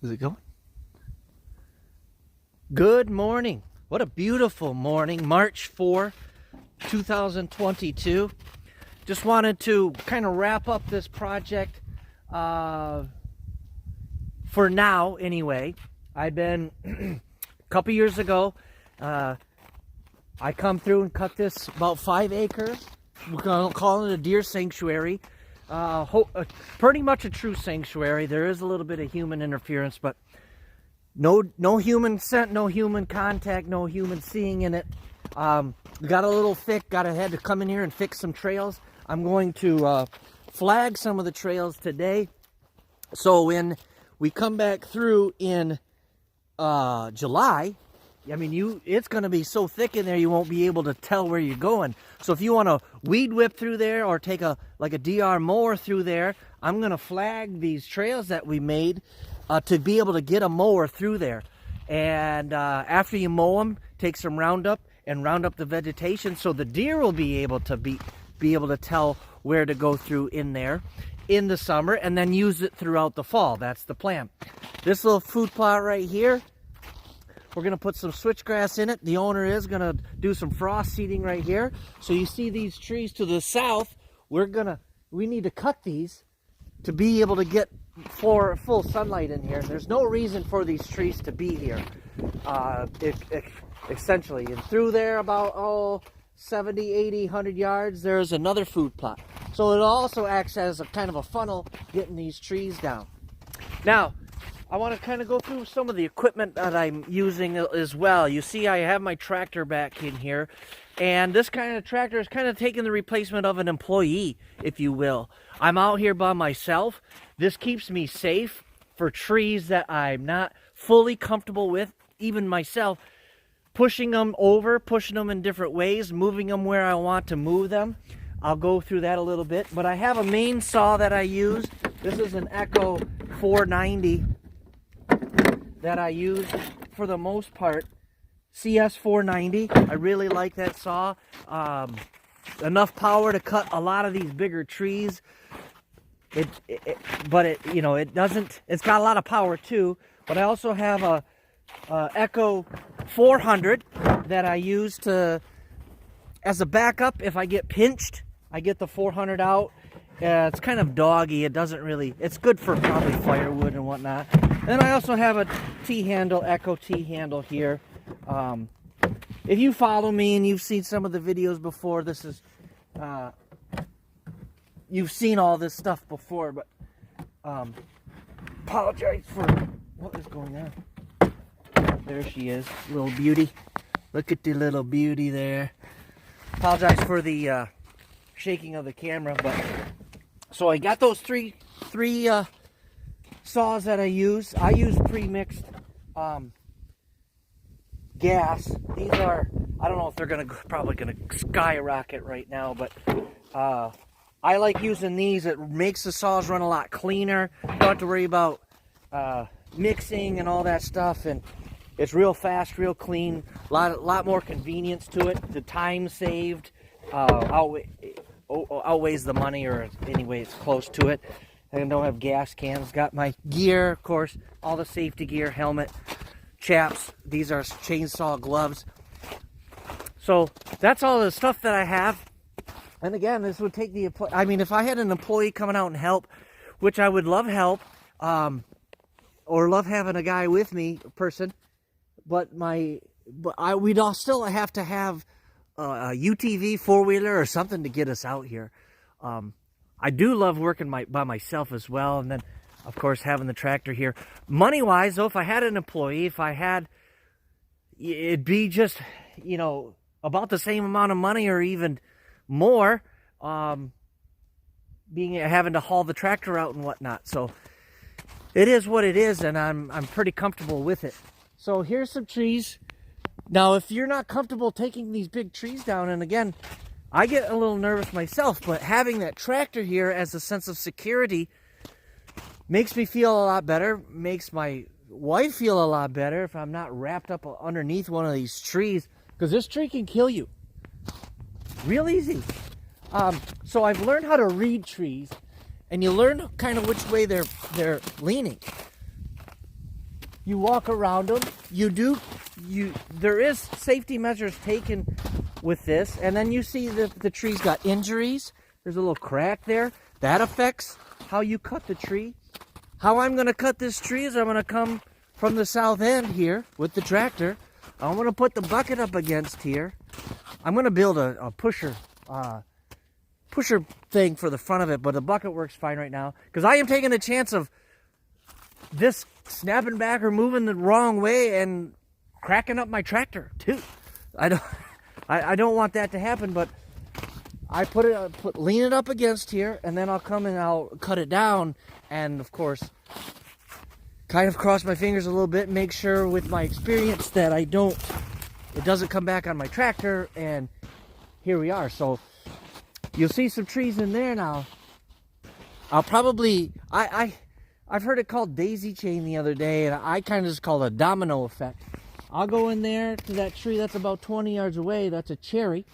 Is it going? Good morning. What a beautiful morning. March 4, 2022. Just wanted to kind of wrap up this project for now anyway. I've been a couple years ago, I come through and cut this about 5 acres. We're going to call it a deer sanctuary. Pretty much a true sanctuary. There is a little bit of human interference, but no human scent, no human contact, no human seeing in it. We got a little thick, had to come in here and fix some trails. I'm going to flag some of the trails today. So when we come back through in July, I mean, it's going to be so thick in there you won't be able to tell where you're going. So if you want to weed whip through there or take a DR mower through there, I'm going to flag these trails that we made to be able to get a mower through there. And after you mow them, take some Roundup and round up the vegetation so the deer will be able to tell where to go through in there in the summer, and then use it throughout the fall. That's the plan. This little food plot right here, we're going to put some switchgrass in it. The owner is going to do some frost seeding right here. So you see these trees to the south, we need to cut these to be able to get full sunlight in here. There's no reason for these trees to be here, essentially. And through there about 70, 80, 100 yards, there's another food plot. So it also acts as a kind of a funnel getting these trees down. Now, I want to kind of go through some of the equipment that I'm using as well. You see I have my tractor back in here, and this kind of tractor is kind of taking the replacement of an employee, if you will. I'm out here by myself. This keeps me safe for trees that I'm not fully comfortable with, even myself. Pushing them over, pushing them in different ways, moving them where I want to move them. I'll go through that a little bit. But I have a main saw that I use. This is an Echo 490 that I use for the most part. CS 490. I really like that saw. Enough power to cut a lot of these bigger trees. But it doesn't. It's got a lot of power too. But I also have a Echo 400 that I use as a backup. If I get pinched, I get the 400 out. It's kind of doggy. It's good for probably firewood and whatnot. And I also have a T-handle, Echo T-handle here. If you follow me and you've seen some of the videos before, you've seen all this stuff before, but apologize for what is going on. There she is, little beauty. Look at the little beauty there. Apologize for the shaking of the camera, but so I got those three saws that I use. I use pre-mixed gas. These are, I don't know if they're probably gonna skyrocket right now, but I like using these. It makes the saws run a lot cleaner. Don't have to worry about mixing and all that stuff, and it's real fast, real clean. A lot more convenience to it. The time saved outweighs the money, or anyway, it's close to it. I don't have gas cans. Got my gear, of course, all the safety gear, helmet, chaps. These are chainsaw gloves. So that's all the stuff that I have. And again, this would take if I had an employee coming out and help, which I would love help, or love having a guy with me, a person. But we'd all still have to have a UTV 4-wheeler or something to get us out here. I do love working by myself as well, and then of course having the tractor here. Money wise though, if I had an employee, it'd be just about the same amount of money or even more, having to haul the tractor out and whatnot. So it is what it is, and I'm pretty comfortable with it. So here's some trees. Now, if you're not comfortable taking these big trees down, and again, I get a little nervous myself, but having that tractor here as a sense of security makes me feel a lot better, makes my wife feel a lot better if I'm not wrapped up underneath one of these trees, because this tree can kill you real easy. So I've learned how to read trees, and you learn kind of which way they're leaning. You walk around them. There is safety measures taken with this, and then you see the tree's got injuries. There's a little crack there. That affects how you cut the tree. How I'm going to cut this tree is I'm going to come from the south end here with the tractor. I'm going to put the bucket up against here. I'm going to build a pusher thing for the front of it, but the bucket works fine right now because I am taking a chance of this snapping back or moving the wrong way and cracking up my tractor too. I don't want that to happen, but I lean it up against here, and then I'll come and I'll cut it down, and of course kind of cross my fingers a little bit, make sure with my experience that it doesn't come back on my tractor, and here we are. So you'll see some trees in there now. I'll probably I've heard it called daisy chain the other day, and I kind of just call it a domino effect. I'll go in there to that tree that's about 20 yards away. That's a cherry.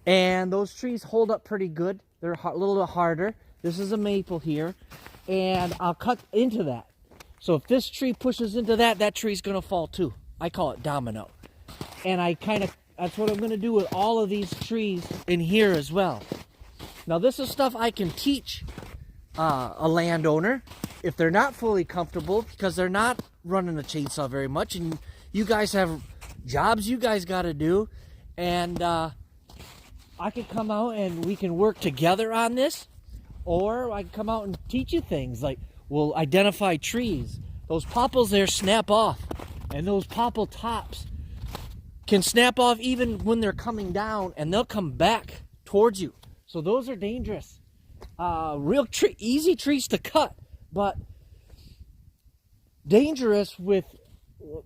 And those trees hold up pretty good. They're a little bit harder. This is a maple here. And I'll cut into that. So if this tree pushes into that tree's going to fall too. I call it domino. And that's what I'm going to do with all of these trees in here as well. Now this is stuff I can teach a landowner if they're not fully comfortable, because they're not running a chainsaw very much, and you guys have jobs you guys got to do, and I could come out and we can work together on this, or I can come out and teach you things like we'll identify trees. Those popples there snap off, and those popple tops can snap off even when they're coming down, and they'll come back towards you. So those are dangerous. Easy trees to cut, but dangerous with,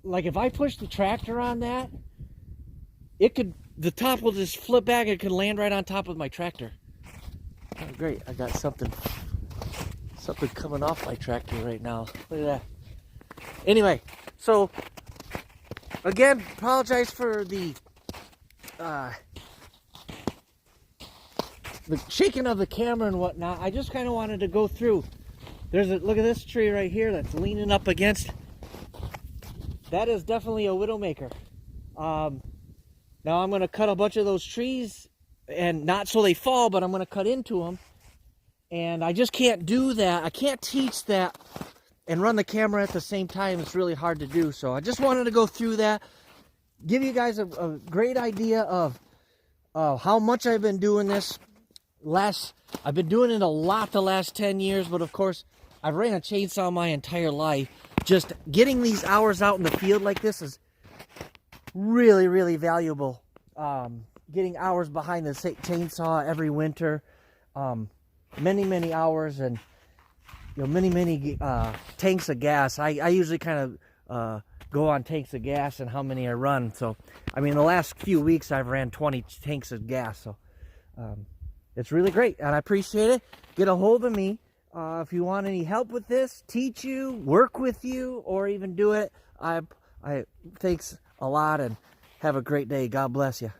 like, if I push the tractor on that, the top will just flip back and it could land right on top of my tractor. Oh, great. I got something coming off my tractor right now. Look at that. Anyway, so again, apologize for the shaking of the camera and whatnot. I just kind of wanted to go through. Look at this tree right here that's leaning up against. That is definitely a widowmaker. Now I'm going to cut a bunch of those trees, and not so they fall, but I'm going to cut into them. And I just can't do that. I can't teach that and run the camera at the same time. It's really hard to do. So I just wanted to go through that, give you guys a great idea of how much I've been doing this. I've been doing it a lot the last 10 years, but of course I've ran a chainsaw my entire life. Just getting these hours out in the field like this is really, really valuable. Getting hours behind the chainsaw every winter, many hours, and many tanks of gas. I usually kind of go on tanks of gas and how many I run. So I mean, the last few weeks I've ran 20 tanks of gas. So it's really great, and I appreciate it. Get a hold of me if you want any help with this, teach you, work with you, or even do it. I thanks a lot, and have a great day. God bless you.